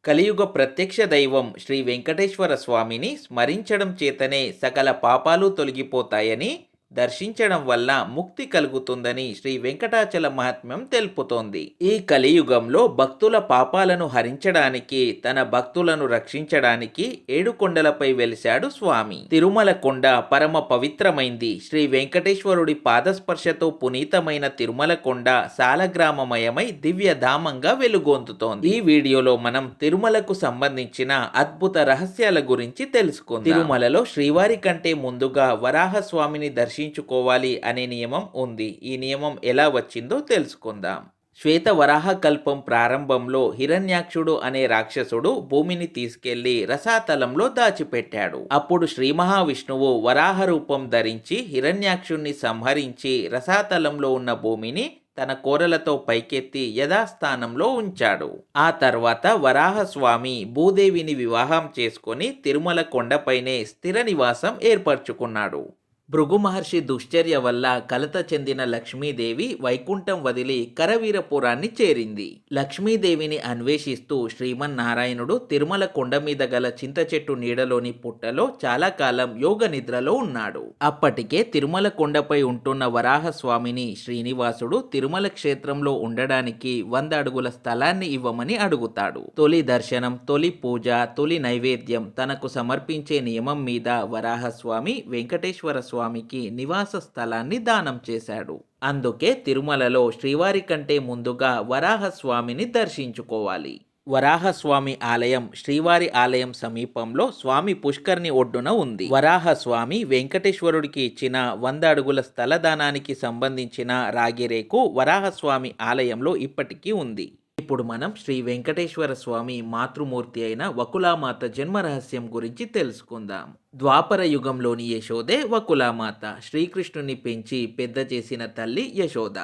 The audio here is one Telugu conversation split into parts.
కలియుగ ప్రత్యక్ష దైవం శ్రీ వెంకటేశ్వర స్వామిని స్మరించడం చేతనే సకల పాపాలు తొలగిపోతాయని, దర్శించడం వల్ల ముక్తి కలుగుతుందని శ్రీ వెంకటాచల మహాత్మ్యం తెలుపుతోంది. ఈ కలియుగంలో భక్తుల పాపాలను హరించడానికి, తన భక్తులను రక్షించడానికి ఏడుకొండలపై వెలిశాడు స్వామి. తిరుమల కొండ పరమ పవిత్రమైంది. శ్రీ వెంకటేశ్వరుడి పాదస్పర్శతో పునీతమైన తిరుమల కొండ సాలగ్రామమయమై దివ్యధామంగా వెలుగొందుతోంది. ఈ వీడియోలో మనం తిరుమలకు సంబంధించిన అద్భుత రహస్యాల గురించి తెలుసుకుందాం. తిరుమలలో శ్రీవారి కంటే ముందుగా వరాహస్వామిని దర్శించుకోవాలి అనే నియమం ఉంది. ఈ నియమం ఎలా వచ్చిందో తెలుసుకుందాం. శ్వేత వరాహ కల్పం ప్రారంభంలో హిరణ్యాక్షుడు అనే రాక్షసుడు భూమిని తీసుకెళ్లి రసాతలంలో దాచిపెట్టాడు. అప్పుడు శ్రీ మహావిష్ణువు వరాహ రూపం ధరించి హిరణ్యాక్షుణ్ణి సంహరించి రసాతలంలో ఉన్న భూమిని తన కోరలతో పైకెత్తి యథాస్థానంలో ఉంచాడు. ఆ తర్వాత వరాహస్వామి భూదేవిని వివాహం చేసుకొని తిరుమల కొండపైనే స్థిర నివాసం ఏర్పరచుకున్నాడు. భృగు మహర్షి దుశ్చర్య వల్ల కలత చెందిన లక్ష్మీదేవి వైకుంఠం వదిలి కరవీరపురాన్ని చేరింది. లక్ష్మీదేవిని అన్వేషిస్తూ శ్రీమన్నారాయణుడు తిరుమల కొండ మీద గల చింత చెట్టు నీడలోని పుట్టలో చాలా కాలం యోగ నిద్రలో ఉన్నాడు. అప్పటికే తిరుమల కొండపై ఉంటున్న వరాహస్వామిని శ్రీనివాసుడు తిరుమల క్షేత్రంలో ఉండడానికి 100 అడుగుల స్థలాన్ని ఇవ్వమని అడుగుతాడు. తొలి దర్శనం, తొలి పూజ, తొలి నైవేద్యం తనకు సమర్పించే నియమం మీద వరాహస్వామి వెంకటేశ్వర స్వామికి నివాస స్థలాన్ని దానం చేశాడు. అందుకే తిరుమలలో శ్రీవారి కంటే ముందుగా వరాహస్వామిని దర్శించుకోవాలి. వరాహస్వామి ఆలయం శ్రీవారి ఆలయం సమీపంలో స్వామి పుష్కర్ని ఒడ్డున ఉంది. వరాహస్వామి వెంకటేశ్వరుడికి ఇచ్చిన 100 అడుగుల స్థల దానానికి సంబంధించిన రాగిరేకు వరాహస్వామి ఆలయంలో ఇప్పటికీ ఉంది. ఇప్పుడు మనం శ్రీ వెంకటేశ్వర స్వామి మాతృమూర్తి అయిన వకులామాత జన్మ రహస్యం గురించి తెలుసుకుందాం. ద్వాపర యుగంలోని యశోదే వకులామాత. శ్రీకృష్ణుని పెంచి పెద్ద చేసిన తల్లి యశోద.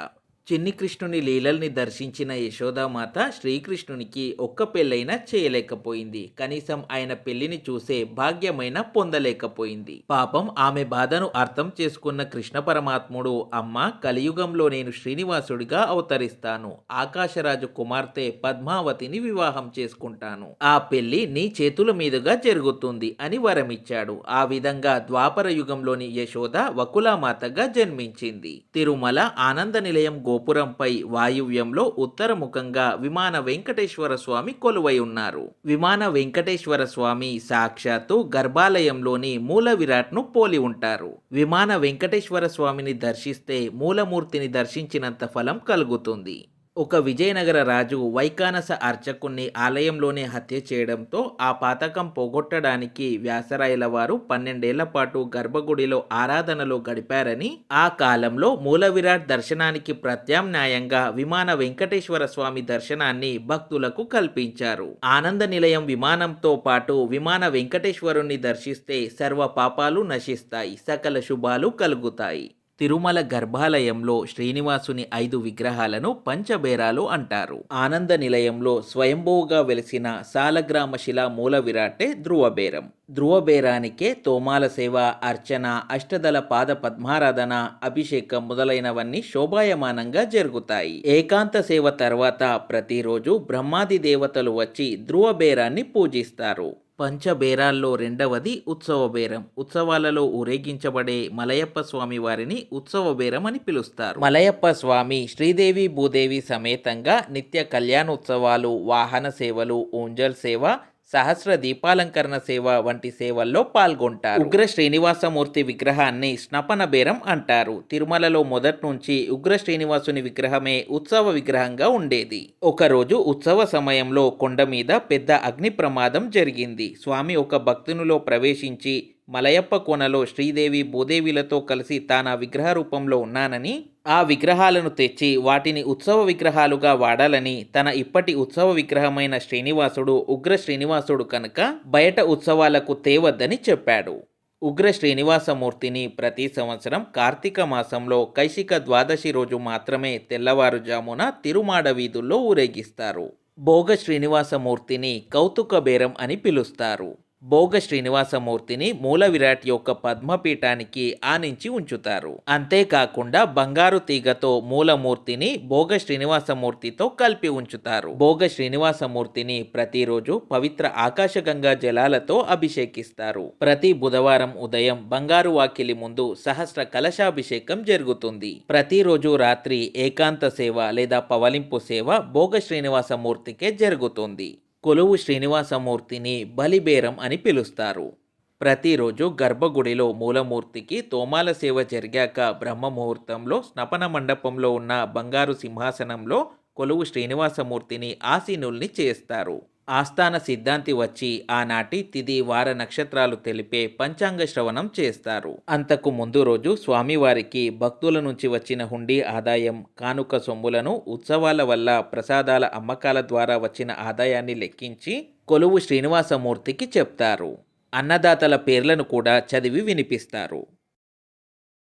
చిన్ని కృష్ణుని లీలల్ని దర్శించిన యశోదామాత శ్రీకృష్ణునికి ఒక్క పెళ్ళైనా చేయలేకపోయింది. కనీసం ఆయన పెళ్లిని చూసే భాగ్యమైనా పొందలేకపోయింది. పాపం ఆమె బాధను అర్థం చేసుకున్న కృష్ణ పరమాత్ముడు, అమ్మ, కలియుగంలో నేను శ్రీనివాసుడిగా అవతరిస్తాను. ఆకాశరాజు కుమార్తె పద్మావతిని వివాహం చేసుకుంటాను. ఆ పెళ్లి నీ చేతుల మీదుగా జరుగుతుంది అని వరమిచ్చాడు. ఆ విధంగా ద్వాపర యుగంలోని యశోద వకులామాతగా జన్మించింది. తిరుమల ఆనంద నిలయం గోపురంపై వాయువ్యంలో ఉత్తరముఖంగా విమాన వెంకటేశ్వర స్వామి కొలువై ఉన్నారు. విమాన వెంకటేశ్వర స్వామి సాక్షాత్తు గర్భాలయంలోని మూల విరాట్ను పోలి ఉంటారు. విమాన వెంకటేశ్వర స్వామిని దర్శిస్తే మూలమూర్తిని దర్శించినంత ఫలం కలుగుతుంది. ఒక విజయనగర రాజు వైకానస అర్చకుణ్ణి ఆలయంలోనే హత్య చేయడంతో ఆ పాతకం పోగొట్టడానికి వ్యాసరాయల వారు 12 ఏళ్ల పాటు గర్భగుడిలో ఆరాధనలో గడిపారని, ఆ కాలంలో మూల విరాట్ దర్శనానికి ప్రత్యామ్నాయంగా విమాన వెంకటేశ్వర స్వామి దర్శనాన్ని భక్తులకు కల్పించారు. ఆనంద నిలయం విమానంతో పాటు విమాన వెంకటేశ్వరుణ్ణి దర్శిస్తే సర్వ పాపాలు నశిస్తాయి, సకల శుభాలు కలుగుతాయి. తిరుమల గర్భాలయంలో శ్రీనివాసుని 5 విగ్రహాలను పంచబేరాలు అంటారు. ఆనంద నిలయంలో స్వయంభూగా వెలిసిన సాలగ్రామ శిలా మూల విరాటే ధ్రువబేరం. ధ్రువబేరానికే తోమాల సేవ, అర్చన, అష్టదళ పాద పద్మారాధన, అభిషేకం మొదలైనవన్నీ శోభాయమానంగా జరుగుతాయి. ఏకాంత సేవ తర్వాత ప్రతిరోజు బ్రహ్మాది దేవతలు వచ్చి ధ్రువబేరాన్ని పూజిస్తారు. పంచబేరాల్లో రెండవది ఉత్సవ బేరం. ఉత్సవాలలో ఊరేగించబడే మలయప్ప స్వామి వారిని ఉత్సవ బేరం అని పిలుస్తారు. మలయప్ప స్వామి శ్రీదేవి భూదేవి సమేతంగా నిత్య కళ్యాణోత్సవాలు, వాహన సేవలు, ఊంజల్ సేవ, సహస్ర దీపాలంకరణ సేవ వంటి సేవల్లో పాల్గొంటారు. ఉగ్ర శ్రీనివాసమూర్తి విగ్రహాన్ని స్నపన బేరం అంటారు. తిరుమలలో మొదటి నుంచి ఉగ్ర శ్రీనివాసుని విగ్రహమే ఉత్సవ విగ్రహంగా ఉండేది. ఒకరోజు ఉత్సవ సమయంలో కొండ మీద పెద్ద అగ్ని ప్రమాదం జరిగింది. స్వామి ఒక భక్తునిలో ప్రవేశించి మలయప్ప కోనలో శ్రీదేవి భూదేవిలతో కలిసి తాను ఆ విగ్రహ రూపంలో ఉన్నానని, ఆ విగ్రహాలను తెచ్చి వాటిని ఉత్సవ విగ్రహాలుగా వాడాలని, తన ఇప్పటి ఉత్సవ విగ్రహమైన శ్రీనివాసుడు ఉగ్ర శ్రీనివాసుడు కనుక బయట ఉత్సవాలకు తేవద్దని చెప్పాడు. ఉగ్ర శ్రీనివాసమూర్తిని ప్రతి సంవత్సరం కార్తీక మాసంలో కైశిక ద్వాదశి రోజు మాత్రమే తెల్లవారుజామున తిరుమాడ వీధుల్లో ఊరేగిస్తారు. భోగ శ్రీనివాసమూర్తిని కౌతుక బేరం అని పిలుస్తారు. భోగ శ్రీనివాసమూర్తిని మూల విరాట్ యొక్క పద్మపీఠానికి ఆనించి ఉంచుతారు. అంతేకాకుండా బంగారు తీగతో మూలమూర్తిని భోగ శ్రీనివాసమూర్తితో కలిపి ఉంచుతారు. భోగ శ్రీనివాసమూర్తిని ప్రతిరోజు పవిత్ర ఆకాశగంగా జలాలతో అభిషేకిస్తారు. ప్రతి బుధవారం ఉదయం బంగారు వాకిలి ముందు సహస్ర కలశాభిషేకం జరుగుతుంది. ప్రతిరోజు రాత్రి ఏకాంత సేవ లేదా పవలింపు సేవ భోగ శ్రీనివాసమూర్తికే జరుగుతుంది. కొలువు శ్రీనివాసమూర్తిని బలిబేరం అని పిలుస్తారు. ప్రతిరోజు గర్భగుడిలో మూలమూర్తికి తోమాల సేవ జరిగాక బ్రహ్మ ముహూర్తంలో స్నపన మండపంలో ఉన్న బంగారు సింహాసనంలో కొలువు శ్రీనివాసమూర్తిని ఆసీనుల్ని చేస్తారు. ఆస్థాన సిద్ధాంతి వచ్చి ఆనాటి తిథి వార నక్షత్రాలు తెలిపే పంచాంగ శ్రవణం చేస్తారు. అంతకు ముందు రోజు స్వామివారికి భక్తుల నుంచి వచ్చిన హుండీ ఆదాయం, కానుక సొమ్ములను ఉత్సవాల వల్ల ప్రసాదాల అమ్మకాల ద్వారా వచ్చిన ఆదాయాన్ని లెక్కించి కొలువు శ్రీనివాసమూర్తికి చెప్తారు. అన్నదాతల పేర్లను కూడా చదివి వినిపిస్తారు.